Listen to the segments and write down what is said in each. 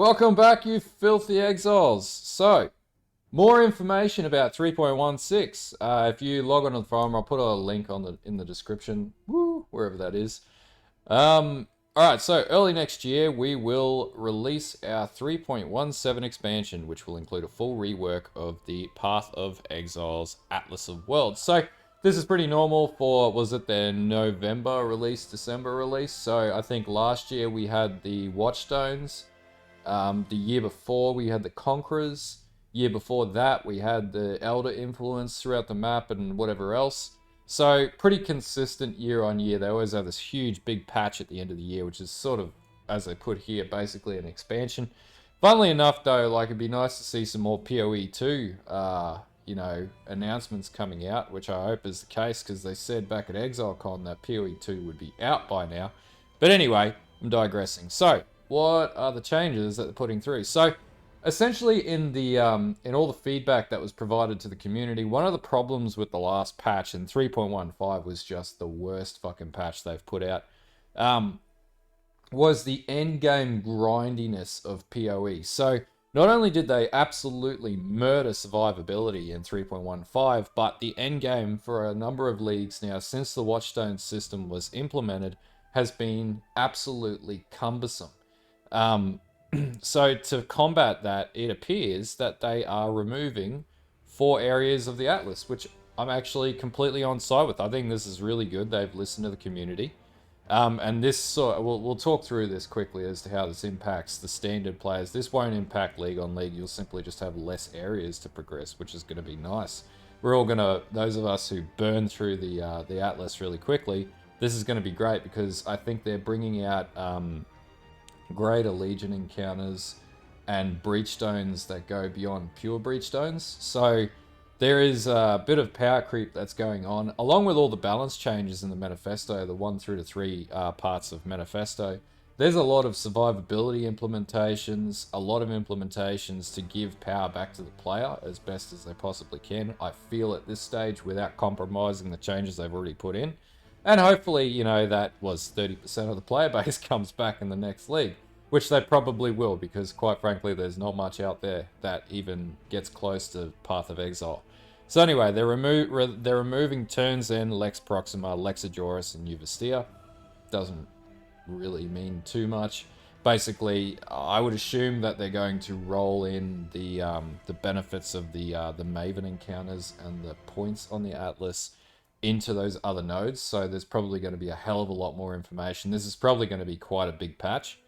Welcome back, you filthy exiles. So, more information about 3.16. If you log on to the forum, I'll put a link in the description, wherever that is. All right, so early next year, we will release our 3.17 expansion, which will include a full rework of the Path of Exile's Atlas of Worlds. So, this is pretty normal for, was it their November release, December release? So, I think last year we had the Watchstones. The year before we had the Conquerors. Year before that we had the Elder influence throughout the map and whatever else. So pretty consistent year on year. They always have this huge big patch at the end of the year, which is sort of, as they put here, basically an expansion. Funnily enough though, like it'd be nice to see some more PoE 2 announcements coming out, which I hope is the case, because they said back at ExileCon that PoE 2 would be out by now. But anyway, I'm digressing. So, what are the changes that they're putting through? So, essentially, in all the feedback that was provided to the community, one of the problems with the last patch in 3.15 was just the worst fucking patch they've put out. Was the endgame grindiness of PoE. So, not only did they absolutely murder survivability in 3.15, but the endgame for a number of leagues now, since the Watchstone system was implemented, has been absolutely cumbersome. So to combat that, it appears that they are removing 4 areas of the Atlas, which I'm actually completely on side with. I think this is really good. They've listened to the community. And this, we'll talk through this quickly as to how this impacts the standard players. This won't impact League on League. You'll simply just have less areas to progress, which is going to be nice. We're all going to, those of us who burn through the Atlas really quickly, this is going to be great because I think they're bringing out greater Legion encounters and breachstones that go beyond pure breachstones. So there is a bit of power creep that's going on, along with all the balance changes in the manifesto, the 1 through to 3 parts of manifesto. There's a lot of survivability implementations, a lot of implementations to give power back to the player as best as they possibly can, I feel at this stage, without compromising the changes they've already put in. And hopefully, you know, that was 30% of the player base comes back in the next league, which they probably will, because quite frankly, there's not much out there that even gets close to Path of Exile. So anyway, they're removing Turns End, Lex Proxima, Lexajoris, and Uvastia. Doesn't really mean too much. Basically, I would assume that they're going to roll in the benefits of the Maven encounters and the points on the Atlas into those other nodes, so there's probably going to be a hell of a lot more information. This is probably going to be quite a big patch.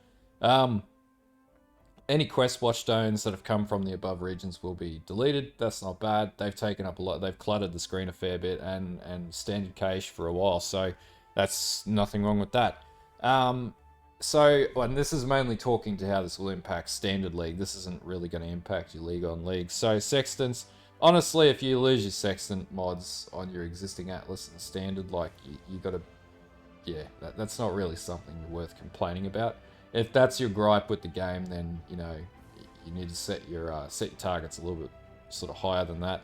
Any quest watchstones that have come from the above regions will be deleted. That's not bad. They've taken up a lot. They've cluttered the screen a fair bit and standard cache for a while, so that's nothing wrong with that. And this is mainly talking to how this will impact standard league. This isn't really going to impact your league on league. So sextants. Honestly, if you lose your sextant mods on your existing Atlas and standard, like, you gotta, yeah, that's not really something worth complaining about. If that's your gripe with the game, then, you know, you need to set your targets a little bit sort of higher than that.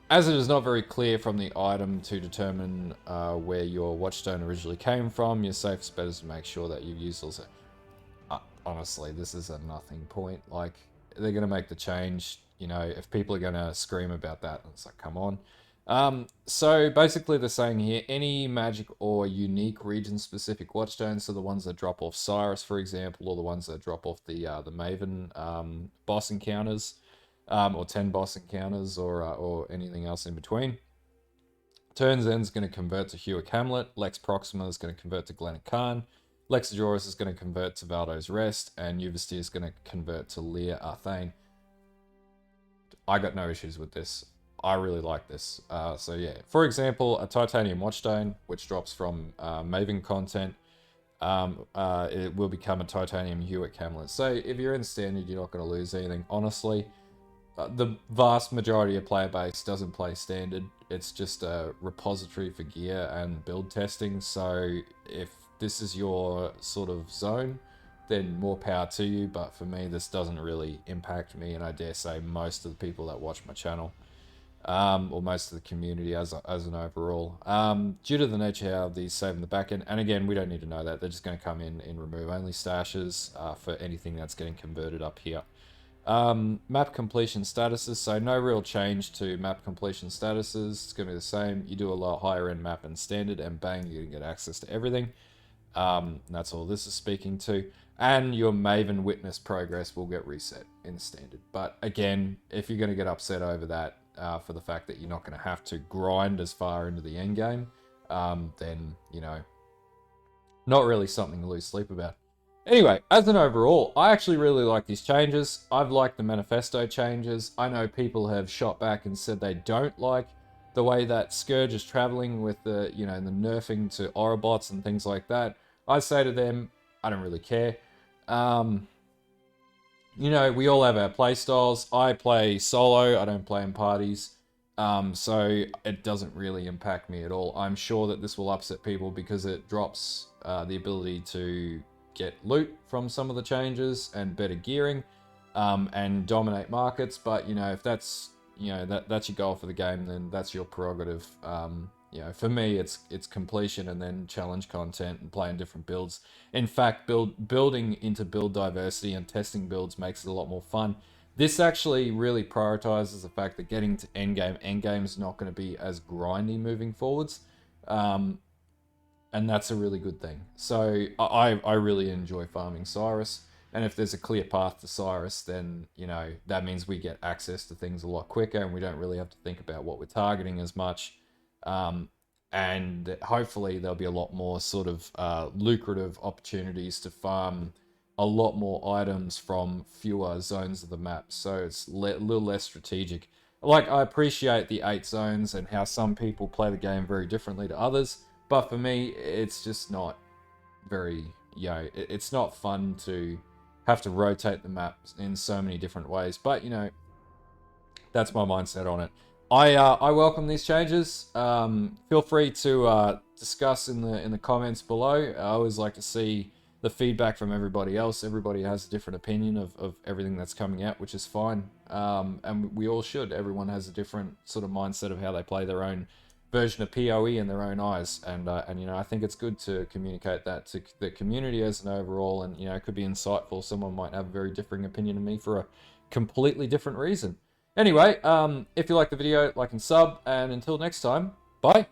As it is not very clear from the item to determine where your watchstone originally came from, your safest bet is to make sure that you've used also. Honestly, this is a nothing point. Like, they're going to make the change. You know, if people are going to scream about that, it's like, come on. So basically they're saying here, any magic or unique region-specific watchstones, so the ones that drop off Cyrus, for example, or the ones that drop off the Maven boss encounters, or 10 boss encounters, or anything else in between. Turns End's going to convert to Hewick Hamlet, Lex Proxima is going to convert to Glenn Khan, Lexajoris is going to convert to Valdo's Rest, and Uvastia is going to convert to Lear Arthane. I got no issues with this. I really like this. So yeah, for example, a Titanium Watchstone, which drops from Maven content, it will become a Titanium Hewick Hamlet. So if you're in standard, you're not going to lose anything. Honestly, the vast majority of player base doesn't play standard. It's just a repository for gear and build testing. So if this is your sort of zone, then more power to you, but for me, this doesn't really impact me, and I dare say most of the people that watch my channel. or most of the community as an overall. Due to the nature how these save in the back end, and again, we don't need to know that. They're just going to come in remove only stashes for anything that's getting converted up here. Map completion statuses, so no real change to map completion statuses. It's going to be the same. You do a lot higher end map in standard, and bang, you can get access to everything. That's all this is speaking to. And your Maven Witness progress will get reset in standard. But again, if you're going to get upset over that, for the fact that you're not going to have to grind as far into the end game, then, you know, not really something to lose sleep about. Anyway, as an overall, I actually really like these changes. I've liked the manifesto changes. I know people have shot back and said they don't like the way that Scourge is traveling with the, you know, the nerfing to Orobots and things like that. I say to them, I don't really care. You know, we all have our play styles. I play solo. I don't play in parties. So it doesn't really impact me at all. I'm sure that this will upset people because it drops the ability to get loot from some of the changes and better gearing, and dominate markets. But, you know, if that's, you know, that's your goal for the game, then that's your prerogative. You know, for me, it's completion and then challenge content and playing different builds. In fact, building into build diversity and testing builds makes it a lot more fun. This actually really prioritizes the fact that getting to endgame is not going to be as grindy moving forwards. And that's a really good thing. So I really enjoy farming Cyrus. And if there's a clear path to Cyrus, then, you know, that means we get access to things a lot quicker and we don't really have to think about what we're targeting as much. And hopefully there'll be a lot more sort of lucrative opportunities to farm a lot more items from fewer zones of the map, so it's a little less strategic. Like, I appreciate the 8 zones and how some people play the game very differently to others, but for me, it's just not very, you know, it's not fun to have to rotate the map in so many different ways. But, you know, that's my mindset on it. I welcome these changes. Feel free to discuss in the comments below. I always like to see the feedback from everybody else. Everybody has a different opinion of everything that's coming out, which is fine. And we all should. Everyone has a different sort of mindset of how they play their own version of PoE in their own eyes. And you know, I think it's good to communicate that to the community as an overall. And, you know, it could be insightful. Someone might have a very differing opinion of me for a completely different reason. Anyway, if you like the video, like and sub. And until next time, bye.